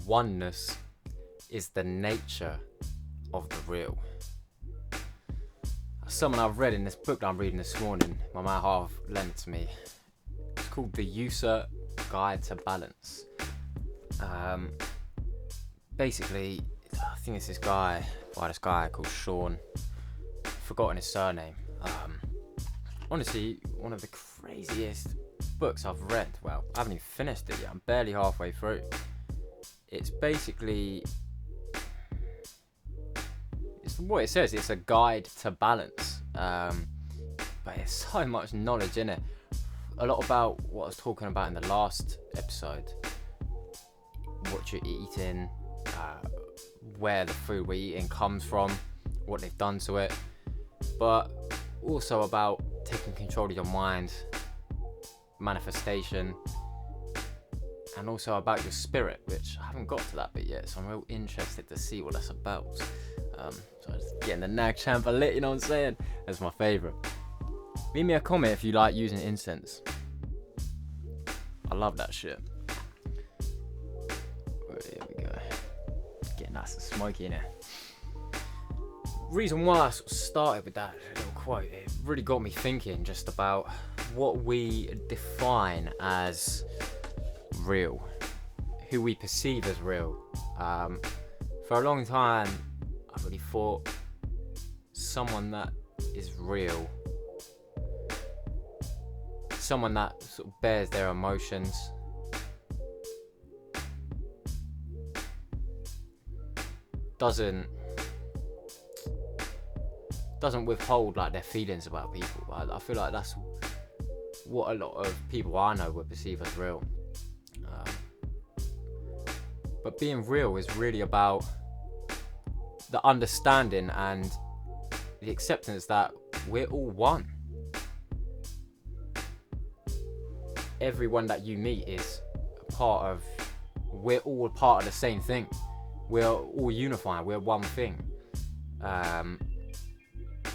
Oneness is the nature of the real. Something I've read in this book that I'm reading this morning, my man half lent it to me. It's called The User Guide to Balance. Basically, I think it's this guy called Sean. I've forgotten his surname. Honestly, one of the craziest books I've read. Well, I haven't even finished it yet. I'm barely halfway through. It's basically, it's what it says. It's a guide to balance. But there's so much knowledge in it. A lot about what I was talking about in the last episode. What you're eating, where the food we're eating comes from, what they've done to it. But also about taking control of your mind, manifestation, and also about your spirit, which I haven't got to that bit yet, so I'm real interested to see what that's about. So I'm just getting the Xample lit, you know what I'm saying? That's my favourite. Leave me a comment if you like using incense. I love that shit. Here we go. Getting nice and smoky in here. Reason why I sort of started with that little quote, it really got me thinking just about what we define as real, who we perceive as real. For a long time, I really thought someone that is real, someone that sort of bears their emotions, doesn't withhold like their feelings about people. I feel like that's what a lot of people I know would perceive as real. But being real is really about the understanding and the acceptance that we're all one. Everyone that you meet is we're all part of the same thing. We're all unifying, we're one thing.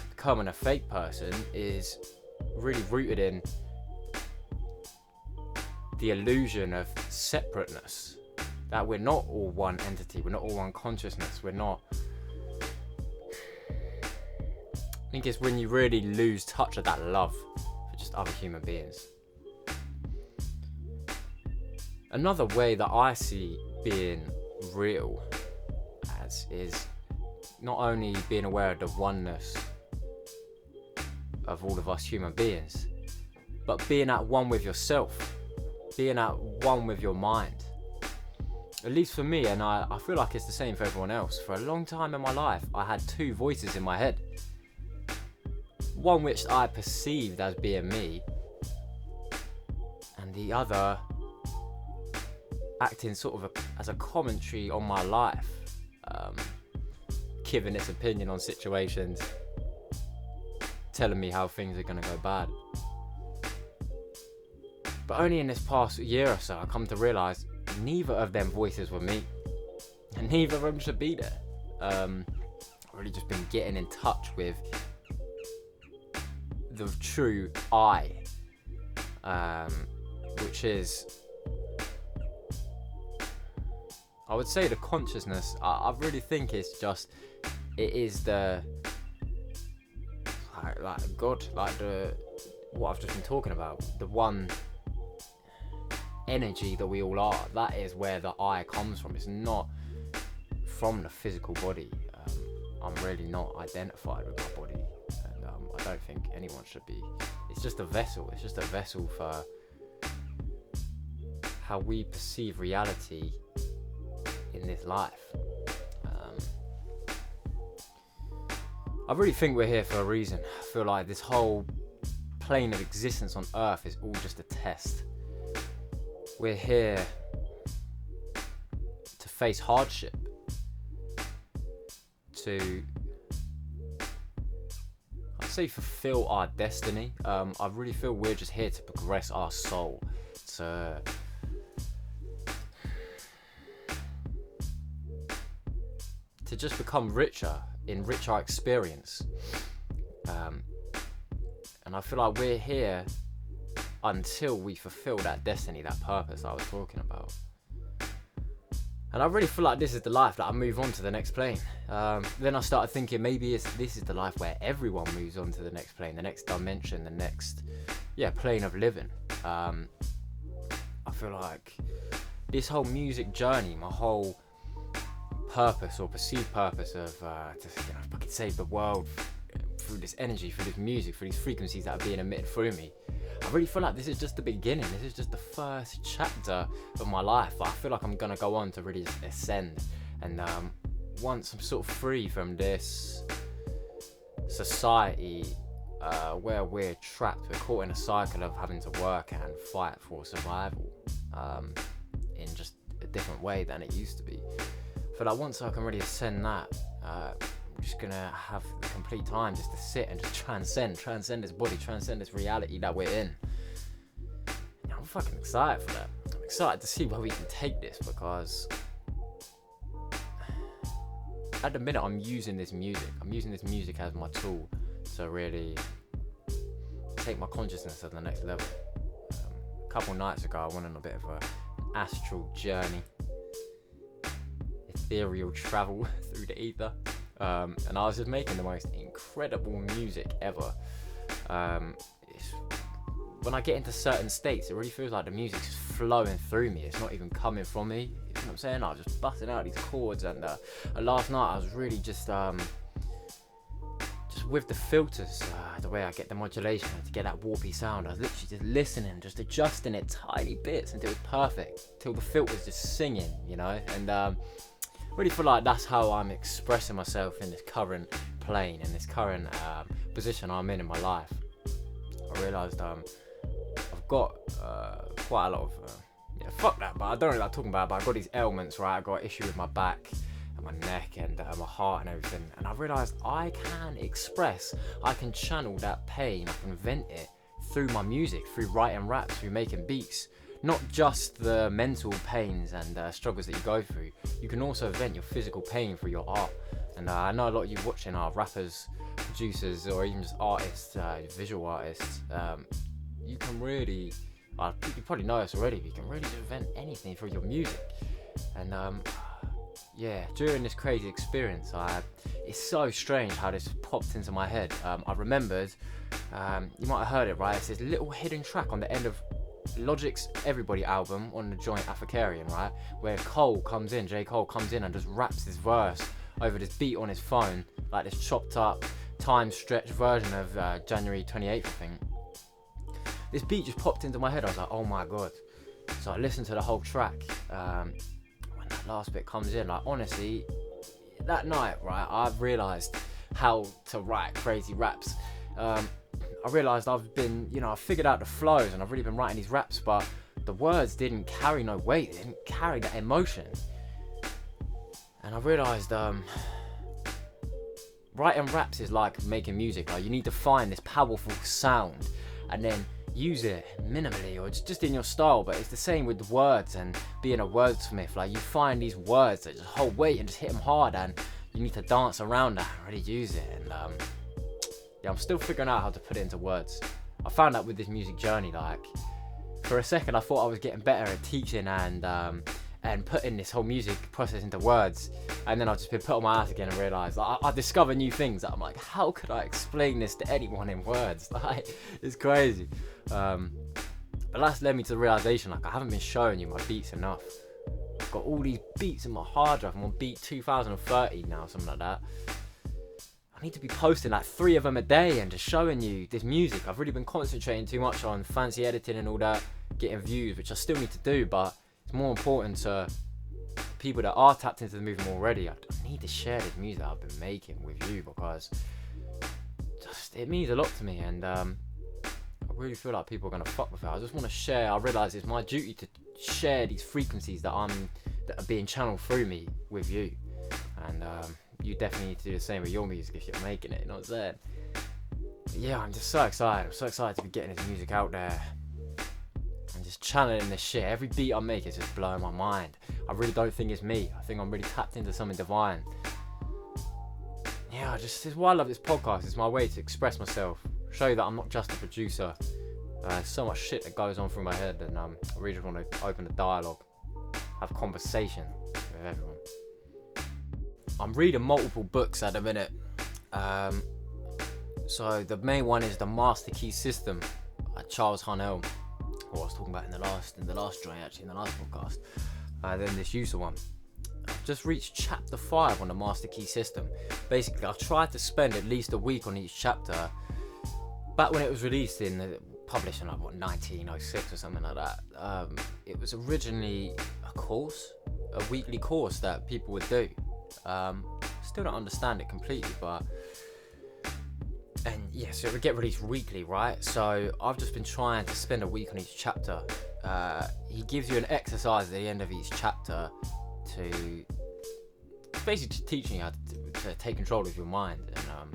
Becoming a fake person is really rooted in the illusion of separateness, that we're not all one entity, we're not all one consciousness, we're not. I think it's when you really lose touch of that love for just other human beings. Another way that I see being real as is not only being aware of the oneness of all of us human beings, but being at one with yourself, being at one with your mind. At least for me, and I feel like it's the same for everyone else, for a long time in my life I had two voices in my head. One which I perceived as being me, and the other acting sort of as a commentary on my life, giving its opinion on situations, telling me how things are going to go bad. But only in this past year or so I come to realise neither of them voices were me, and neither of them should be there. I've really just been getting in touch with the true I, which is, I would say, the consciousness. I really think it is the like God, like what I've just been talking about, the one energy that we all are. That is where the I comes from. It's not from the physical body. I'm really not identified with my body, and I don't think anyone should be. It's just a vessel. It's just a vessel for how we perceive reality in this life. I really think we're here for a reason. I feel like this whole plane of existence on Earth is all just a test. We're here to face hardship, to, I'd say, fulfill our destiny. I really feel we're just here to progress our soul, to just become richer, enrich our experience. And I feel like we're here until we fulfill that destiny, that purpose I was talking about. And I really feel like this is the life that I move on to the next plane. Then I started thinking maybe this is the life where everyone moves on to the next plane, the next dimension, the next plane of living. I feel like this whole music journey, my whole purpose or perceived purpose of fucking save the world through this energy, through this music, through these frequencies that are being emitted through me. I really feel like this is just the beginning. This is just the first chapter of my life. I feel like I'm gonna go on to really just ascend. And once I'm sort of free from this society where we're trapped, we're caught in a cycle of having to work and fight for survival in just a different way than it used to be. I feel like once I can really ascend that, I'm just gonna have the complete time just to sit and just transcend this body, transcend this reality that we're in. And I'm fucking excited for that. I'm excited to see where we can take this, because at the minute I'm using this music as my tool to really take my consciousness to the next level. A couple nights ago I went on a bit of an astral journey, ethereal travel through the ether. And I was just making the most incredible music ever. When I get into certain states, it really feels like the music's just flowing through me. It's not even coming from me. You know what I'm saying? I was just busting out these chords, and last night I was really just with the filters, the way I get the modulation to get that warpy sound. I was literally just listening, just adjusting it tiny bits until it was perfect, till the filter's just singing, you know. And really feel like that's how I'm expressing myself in this current plane, in this current position I'm in my life. I realised I've got quite a lot of fuck that, but I don't really like talking about it, but I've got these ailments, right? I've got an issue with my back and my neck and my heart and everything, and I realised I can channel that pain, I can vent it through my music, through writing raps, through making beats. Not just the mental pains and struggles that you go through. You can also vent your physical pain through your art. And I know a lot of you watching are rappers, producers, or even just artists, visual artists. You can really, you probably know this already, but you can really just vent anything through your music. And during this crazy experience, it's so strange how this popped into my head. I remembered, you might have heard it, right? It's this little hidden track on the end of Logic's Everybody album on the joint Africarian, right, where J. Cole comes in and just raps his verse over this beat on his phone, like this chopped up time stretch version of January 28th, I think. This beat just popped into my head. I was like, oh my god. So I listened to the whole track. When that last bit comes in, like, honestly, that night, right, I've realised how to write crazy raps. I realised I've figured out the flows and I've really been writing these raps, but the words didn't carry no weight, they didn't carry that emotion. And I realised writing raps is like making music. Like, you need to find this powerful sound and then use it minimally or just in your style. But it's the same with the words and being a wordsmith. Like, you find these words that just hold weight and just hit them hard, and you need to dance around that and really use it. And I'm still figuring out how to put it into words. I found out with this music journey, like, for a second I thought I was getting better at teaching and putting this whole music process into words, and then I've just been put on my ass again and realised, like, I discover new things that I'm like, how could I explain this to anyone in words? Like, it's crazy. But that's led me to the realisation, like, I haven't been showing you my beats enough. I've got all these beats in my hard drive. I'm on beat 2030 now, something like that. I need to be posting like 3 of them a day and just showing you this music. I've really been concentrating too much on fancy editing and all that, getting views, which I still need to do, but it's more important to people that are tapped into the movement already. I need to share this music I've been making with you, because it means a lot to me, and I really feel like people are going to fuck with it. I just want to share. I realise it's my duty to share these frequencies that are being channeled through me with you, and you definitely need to do the same with your music if you're making it, you know what I'm saying? But yeah, I'm just so excited. I'm so excited to be getting this music out there and just channeling this shit. Every beat I make is just blowing my mind. I really don't think it's me. I think I'm really tapped into something divine. Yeah, this is why I love this podcast. It's my way to express myself, show you that I'm not just a producer. There's so much shit that goes on through my head, and I really just want to open a dialogue, have conversation with everyone. I'm reading multiple books at the minute. So the main one is the Master Key System by Charles Harnell, who I was talking about in the last joint, actually, in the last podcast. Then this user one. I've just reached chapter 5 on the Master Key System. Basically, I've tried to spend at least a week on each chapter. Back when it was released published in 1906 or something like that. It was originally a weekly course that people would do. Still don't understand it completely, but so it would get released weekly, right? So I've just been trying to spend a week on each chapter. He gives you an exercise at the end of each chapter to basically just teaching you how to take control of your mind and I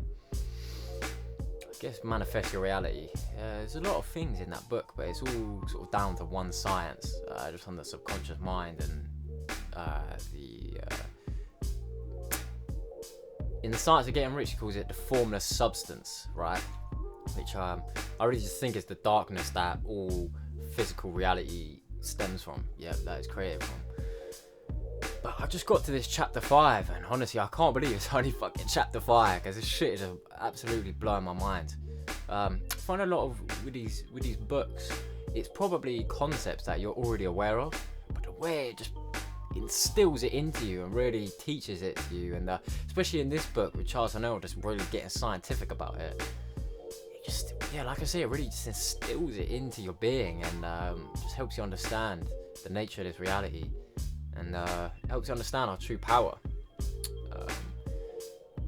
guess manifest your reality. There's a lot of things in that book, but it's all sort of down to one science, just on the subconscious mind and in the science of getting rich, he calls it the formless substance, right? Which I really just think is the darkness that all physical reality stems from. Yeah, that is created from. But I just got to this chapter 5, and honestly, I can't believe it's only fucking chapter 5, because this shit is absolutely blowing my mind. I find a lot of with these books, it's probably concepts that you're already aware of, but the way it just instills it into you and really teaches it to you, and especially in this book with Charles Harnell, just really getting scientific about it. Just, like I say, it really just instills it into your being and just helps you understand the nature of this reality and helps you understand our true power.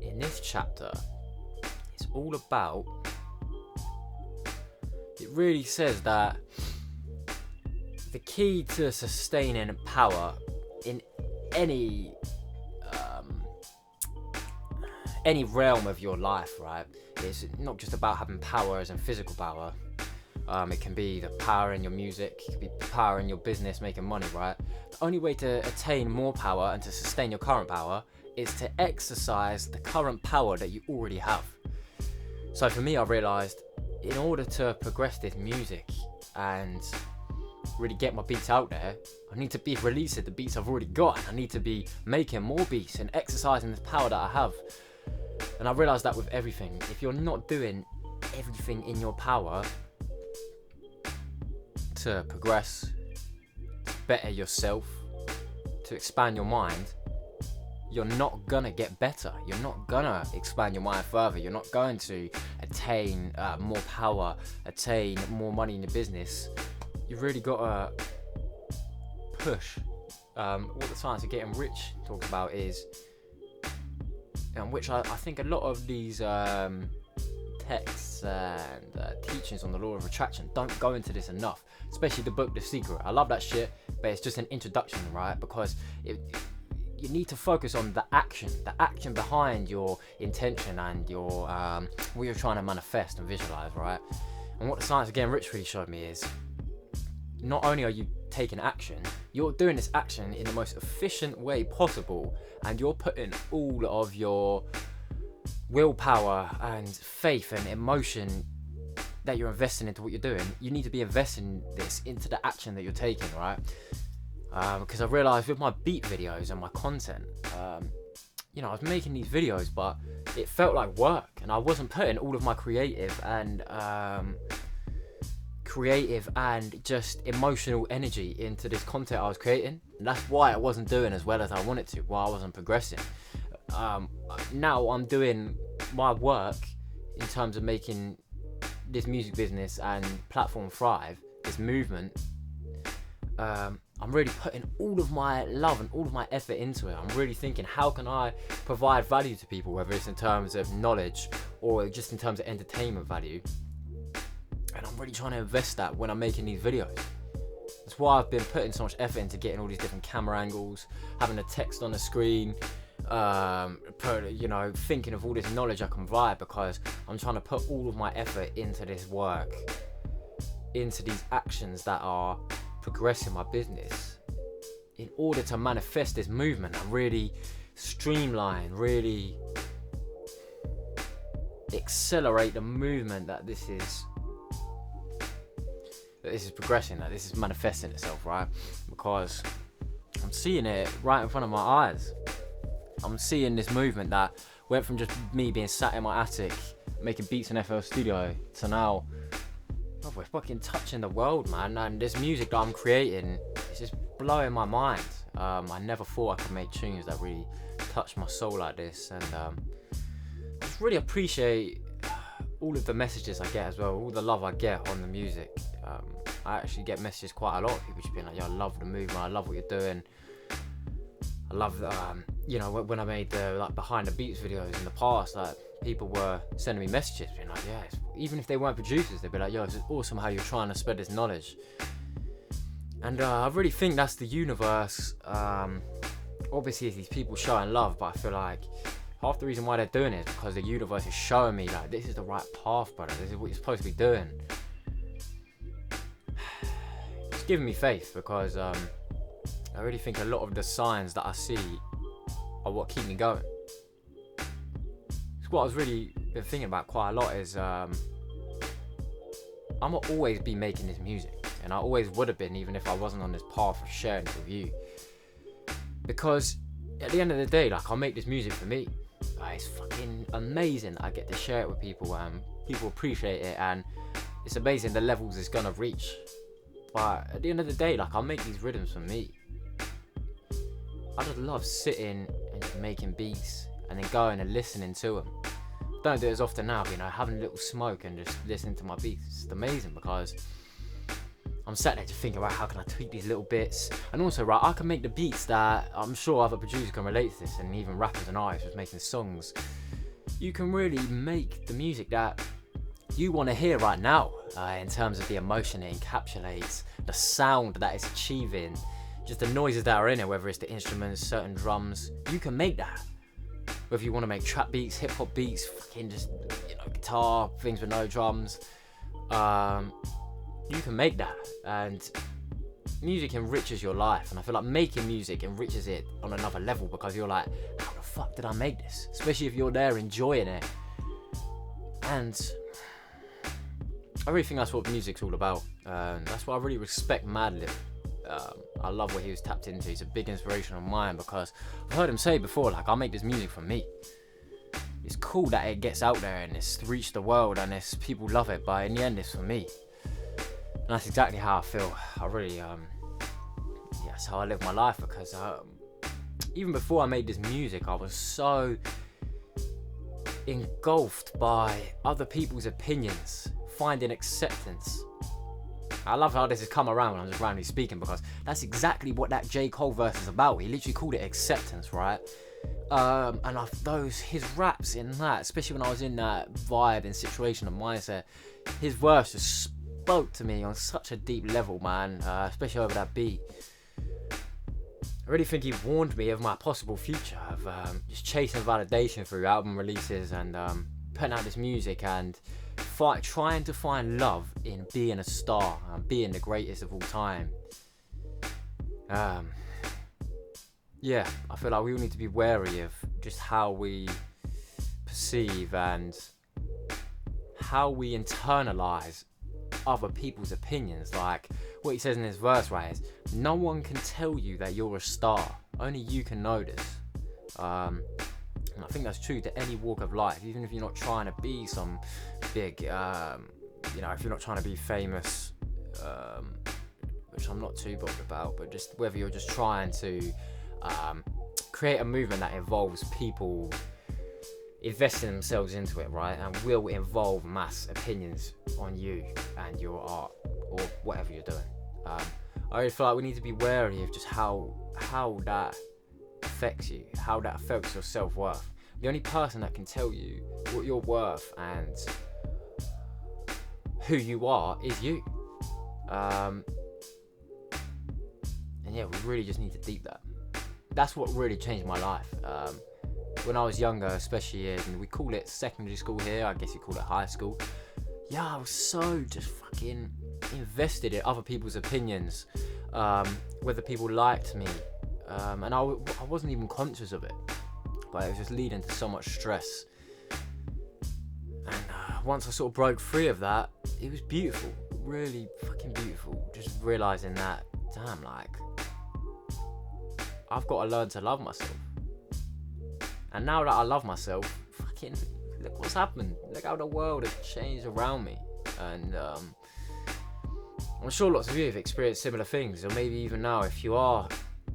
In this chapter, it's all about, it really says that the key to sustaining power in any realm of your life, right? It's not just about having power as in physical power. It can be the power in your music, it can be the power in your business, making money, right? The only way to attain more power and to sustain your current power is to exercise the current power that you already have. So for me, I realised in order to progress this music and really get my beats out there, I need to be releasing the beats I've already got. I need to be making more beats and exercising this power that I have. And I realised that with everything, if you're not doing everything in your power to progress, to better yourself, to expand your mind, you're not gonna get better. You're not gonna expand your mind further. You're not going to attain more power, attain more money in your business. You've really got to push. What the science of getting rich talks about is, which I think a lot of these texts and teachings on the law of attraction don't go into this enough, especially the book The Secret. I love that shit, but it's just an introduction, right? Because you need to focus on the action behind your intention and your what you're trying to manifest and visualize, right? And what the science of getting rich really showed me is, not only are you taking action, you're doing this action in the most efficient way possible, and you're putting all of your willpower and faith and emotion that you're investing into what you're doing. You need to be investing this into the action that you're taking, right? Because I realised with my beat videos and my content, I was making these videos, but it felt like work, and I wasn't putting all of my creative and just emotional energy into this content I was creating, and that's why I wasn't doing as well as I wanted to, why I wasn't progressing. Now I'm doing my work in terms of making this music business and platform thrive, this movement. I'm really putting all of my love and all of my effort into it. I'm really thinking, how can I provide value to people, whether it's in terms of knowledge or just in terms of entertainment value. And I'm really trying to invest that when I'm making these videos. That's why I've been putting so much effort into getting all these different camera angles, having the text on the screen, thinking of all this knowledge I can provide, because I'm trying to put all of my effort into this work, into these actions that are progressing my business in order to manifest this movement and really streamline, really accelerate the movement that this is progressing, that this is manifesting itself, right? Because I'm seeing it right in front of my eyes. I'm seeing this movement that went from just me being sat in my attic making beats in FL Studio to now, oh, we're fucking touching the world, man. And this music that I'm creating is just blowing my mind. I never thought I could make tunes that really touch my soul like this, and I just really appreciate all of the messages I get as well, all the love I get on the music. I actually get messages quite a lot of people just being like, yo, I love the movement, I love what you're doing. I love, when I made the like behind the beats videos in the past, like people were sending me messages being like, yeah, even if they weren't producers, they'd be like, yo, it's awesome how you're trying to spread this knowledge. And I really think that's the universe. Obviously, it's these people showing love, but I feel like half the reason why they're doing it is because the universe is showing me like, this is the right path, brother. This is what you're supposed to be doing. It's giving me faith, because I really think a lot of the signs that I see are what keep me going. What I've really been thinking about quite a lot is I'm gonna always be making this music, and I always would have been, even if I wasn't on this path of sharing it with you. Because at the end of the day, like, I'll make this music for me. It's fucking amazing that I get to share it with people, and people appreciate it, and it's amazing the levels it's gonna reach. But at the end of the day, like, I'll make these rhythms for me. I just love sitting and just making beats and then going and listening to them. Don't do it as often now, having a little smoke and just listening to my beats. It's amazing, because I'm sat there just thinking about how can I tweak these little bits. And also, right, I can make the beats that I'm sure other producers can relate to this, and even rappers and artists just making songs. You can really make the music that you want to hear right now, in terms of the emotion it encapsulates, the sound that it's achieving, just the noises that are in it, whether it's the instruments, certain drums. You can make that. Whether you want to make trap beats, hip hop beats, fucking just, guitar, things with no drums, you can make that. And music enriches your life, and I feel like making music enriches it on another level, because you're like, how the fuck did I make this? Especially if you're there enjoying it. And I really think that's what music's all about. That's why I really respect Madlib. I love what he was tapped into. He's a big inspiration of mine, because I've heard him say before, like, I make this music for me. It's cool that it gets out there and it's reached the world and it's people love it, but in the end it's for me. And that's exactly how I feel. I really, that's how I live my life, because even before I made this music, I was so engulfed by other people's opinions, finding acceptance. I love how this has come around when I'm just randomly speaking, because that's exactly what that J. Cole verse is about. He literally called it acceptance, right? And his raps in that, especially when I was in that vibe and situation and mindset, his verse just spoke to me on such a deep level, man, especially over that beat. I really think he warned me of my possible future of just chasing validation through album releases and putting out this music and trying to find love in being a star and being the greatest of all time. I feel like we all need to be wary of just how we perceive and how we internalize other people's opinions. Like what he says in his verse, right, is no one can tell you that you're a star, only you can know this. And I think that's true to any walk of life, even if you're not trying to be some big, if you're not trying to be famous, which I'm not too bothered about, but just whether you're just trying to create a movement that involves people investing themselves into it, right, and will involve mass opinions on you and your art or whatever you're doing. I really feel like we need to be wary of just how that affects you, how that affects your self-worth. The only person that can tell you what you're worth and who you are is you. And yeah, we really just need to deep that. That's what really changed my life. When I was younger, especially we call it secondary school here, I guess you call it high school. Yeah, I was so just fucking invested in other people's opinions, whether people liked me, and I wasn't even conscious of it, but it was just leading to so much stress. And once I sort of broke free of that, it was beautiful, really fucking beautiful, just realising that, damn, like, I've got to learn to love myself. And now that I love myself, fucking look what's happened. Look how the world has changed around me. And I'm sure lots of you have experienced similar things, or maybe even now, if you are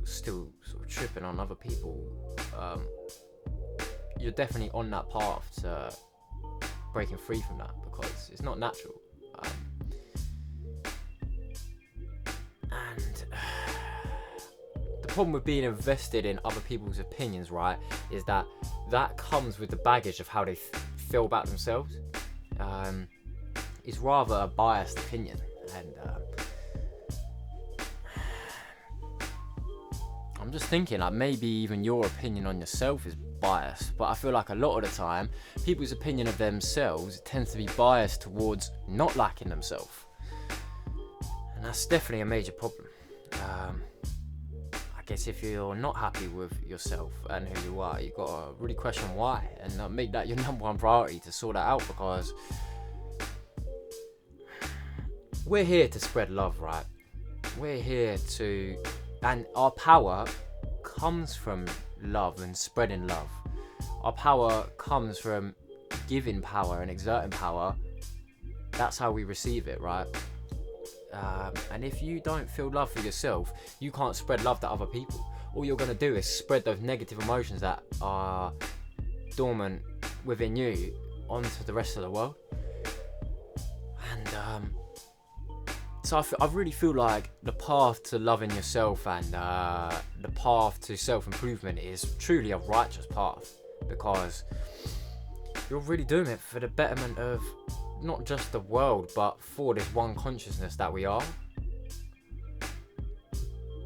still sort of tripping on other people, you're definitely on that path to breaking free from that, because it's not natural. And the problem with being invested in other people's opinions, right, is that comes with the baggage of how they feel about themselves. It's rather a biased opinion, and I'm just thinking, like, maybe even your opinion on yourself is biased, but I feel like a lot of the time people's opinion of themselves tends to be biased towards not liking themselves, and that's definitely a major problem. I guess if you're not happy with yourself and who you are, you've got to really question why, and make that your number one priority to sort that out, because we're here to spread love, right? We're here to, and our power comes from love and spreading love. Our power comes from giving power and exerting power. That's how we receive it, right? And if you don't feel love for yourself, you can't spread love to other people. All you're going to do is spread those negative emotions that are dormant within you onto the rest of the world. And so I really feel like the path to loving yourself and the path to self-improvement is truly a righteous path, because you're really doing it for the betterment of not just the world, but for this one consciousness that we are.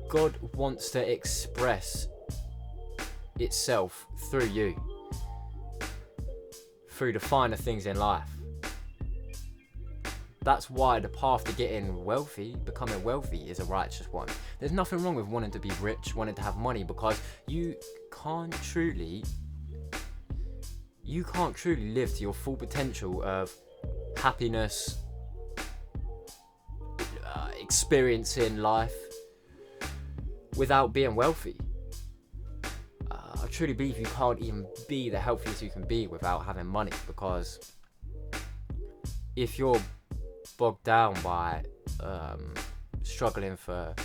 God wants to express itself through you, through the finer things in life. That's why the path to getting wealthy, becoming wealthy, is a righteous one. There's nothing wrong with wanting to be rich, wanting to have money, because you can't truly live to your full potential of happiness, experiencing life, without being wealthy. I truly believe you can't even be the healthiest you can be without having money, because if you're bogged down by struggling for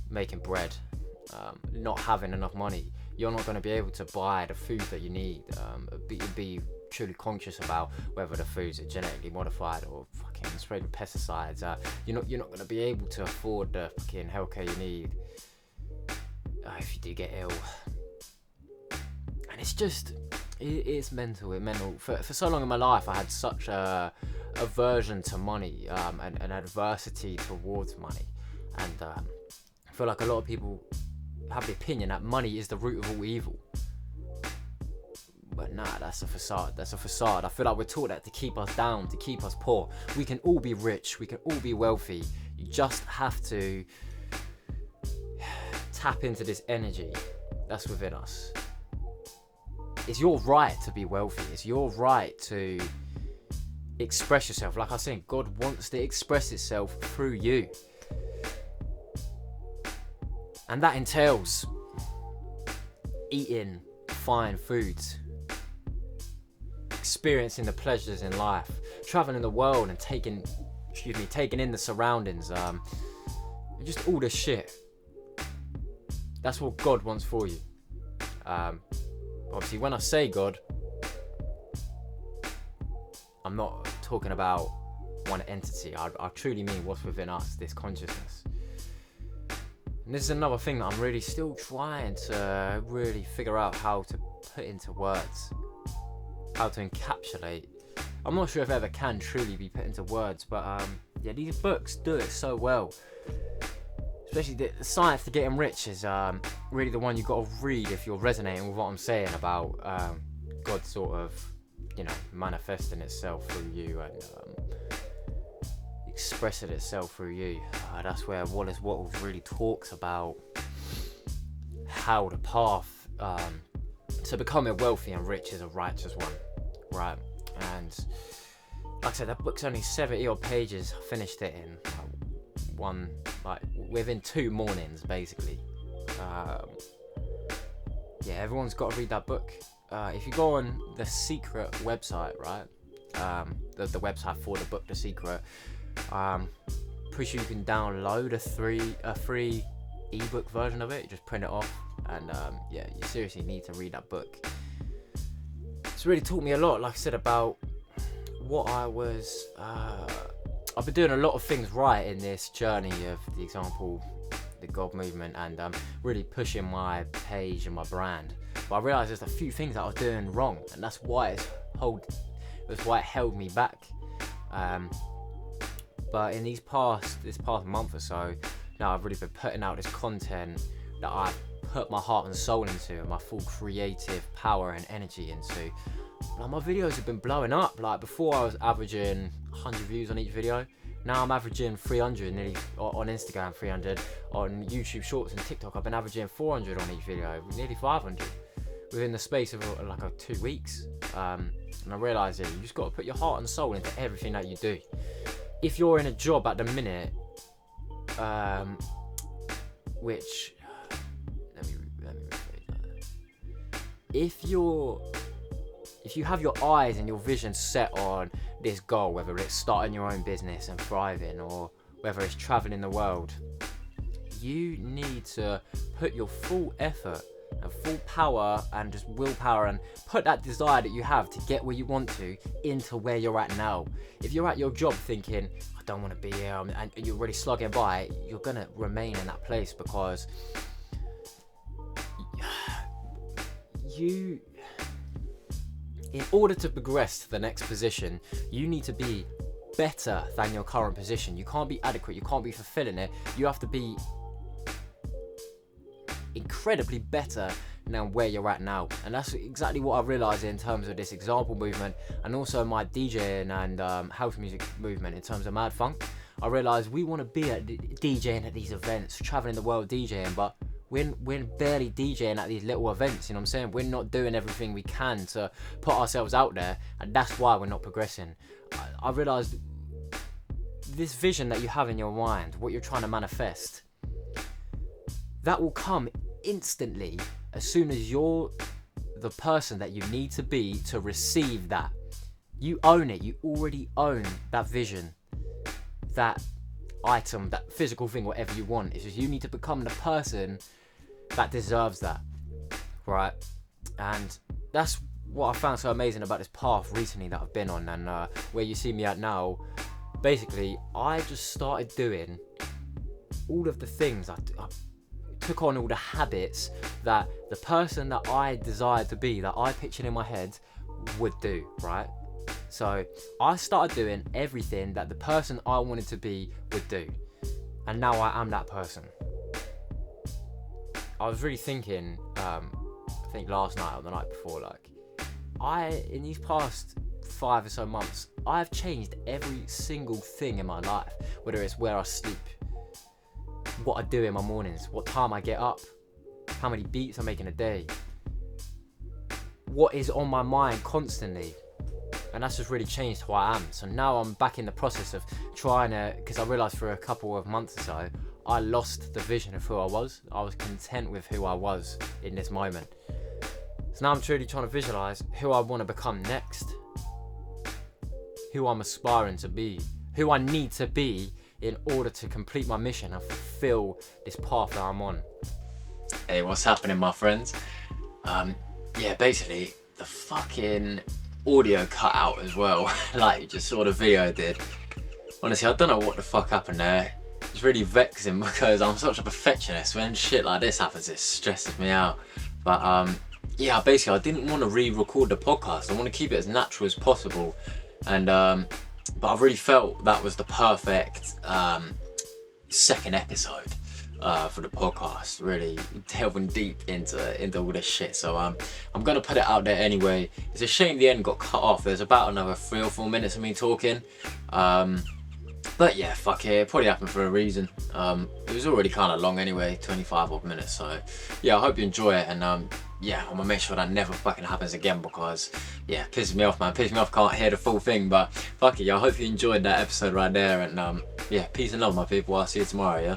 making bread, not having enough money, you're not going to be able to buy the food that you need. Be truly conscious about whether the foods are genetically modified or fucking sprayed with pesticides. You're not going to be able to afford the fucking healthcare you need if you do get ill. And it's mental. For so long in my life, I had such a aversion to money, and adversity towards money, and I feel like a lot of people have the opinion that money is the root of all evil. But nah, that's a facade. I feel like we're taught that to keep us down, to keep us poor. We can all be rich, we can all be wealthy. You just have to tap into this energy that's within us. It's your right to be wealthy. It's your right to express yourself. Like I was saying, God wants to express itself through you. And that entails eating fine foods, experiencing the pleasures in life, traveling the world and taking in the surroundings, just all this shit. That's what God wants for you. Obviously, when I say God, I'm not talking about one entity. I truly mean what's within us, this consciousness. And this is another thing that I'm really still trying to really figure out how to put into words, how to encapsulate. I'm not sure if it ever can truly be put into words, but yeah, these books do it so well. Especially the Science to Getting Rich is really the one you've got to read if you're resonating with what I'm saying about God sort of, manifesting itself through you and expressing itself through you. That's where Wallace Wattles really talks about how the path to becoming wealthy and rich is a righteous one, right? And like I said, that book's only 70 odd pages. I finished it in within 2 mornings, basically. yeah, everyone's got to read that book. If you go on the Secret website, right, the website for the book, The Secret, pretty sure you can download a free ebook version of it. You just print it off, and yeah, you seriously need to read that book. It's really taught me a lot, like I said, about what I was. I've been doing a lot of things right in this journey of the Xample, the God movement, and really pushing my page and my brand. But I realised there's a few things that I was doing wrong, and that's why it held me back. But in this past month or so, now I've really been putting out this content that I've put my heart and soul into, and my full creative power and energy into. Like, my videos have been blowing up. Like, before I was averaging 100 views on each video. Now I'm averaging 300 nearly on Instagram, 300 on YouTube Shorts and TikTok. I've been averaging 400 on each video, nearly 500 within the space of 2 weeks. And I realised that you just got to put your heart and soul into everything that you do. If you're in a job at the minute, which let me rephrase that. If you have your eyes and your vision set on this goal, whether it's starting your own business and thriving, or whether it's traveling the world, you need to put your full effort and full power and just willpower, and put that desire that you have to get where you want to into where you're at now. If you're at your job thinking, I don't want to be here, and you're really slugging by, you're going to remain in that place, because in order to progress to the next position, you need to be better than your current position. You can't be adequate, you can't be fulfilling it. You have to be incredibly better than where you're at now. And that's exactly what I realised in terms of this Xample movement, and also my DJing and house music movement in terms of Mad Funk. I realised we want to be at DJing at these events, travelling the world DJing, but we're barely DJing at these little events, you know what I'm saying? We're not doing everything we can to put ourselves out there, and that's why we're not progressing. I realised this vision that you have in your mind, what you're trying to manifest, that will come instantly as soon as you're the person that you need to be to receive that. You own it. You already own that vision, that item, that physical thing, whatever you want. It's just you need to become the person that deserves that, right? And that's what I found so amazing about this path recently that I've been on, and where you see me at now. Basically, I just started doing all of the things. I took on all the habits that the person that I desired to be, that I pictured in my head, would do, right? So I started doing everything that the person I wanted to be would do, and now I am that person. I was really thinking, I think last night or the night before, in these past 5 or so months, I've changed every single thing in my life, whether it's where I sleep, what I do in my mornings, what time I get up, how many beats I make in a day, what is on my mind constantly. And that's just really changed who I am. So now I'm back in the process of trying to, because I realised for a couple of months or so, I lost the vision of who I was. I was content with who I was in this moment. So now I'm truly trying to visualise who I want to become next, who I'm aspiring to be, who I need to be in order to complete my mission and fulfill this path that I'm on. Hey, what's happening, my friends? Yeah, basically, the fucking audio cut out as well, like you just saw the video did. Honestly, I don't know what the fuck happened there. It's really vexing because I'm such a perfectionist. When shit like this happens, it stresses me out. But yeah, basically I didn't want to re-record the podcast. I want to keep it as natural as possible. And but I really felt that was the perfect second episode for the podcast, really delving deep into all this shit. So I'm gonna put it out there anyway. It's a shame the end got cut off. There's about another 3 or 4 minutes of me talking, but yeah, fuck it, it probably happened for a reason. It was already kind of long anyway, 25 odd minutes. So yeah, I hope you enjoy it, and yeah, I'm gonna make sure that never fucking happens again, because yeah, it pisses me off, man. Pisses me off, can't hear the full thing. But fuck it, yeah, I hope you enjoyed that episode right there, and yeah, peace and love, my people. I'll see you tomorrow, yeah.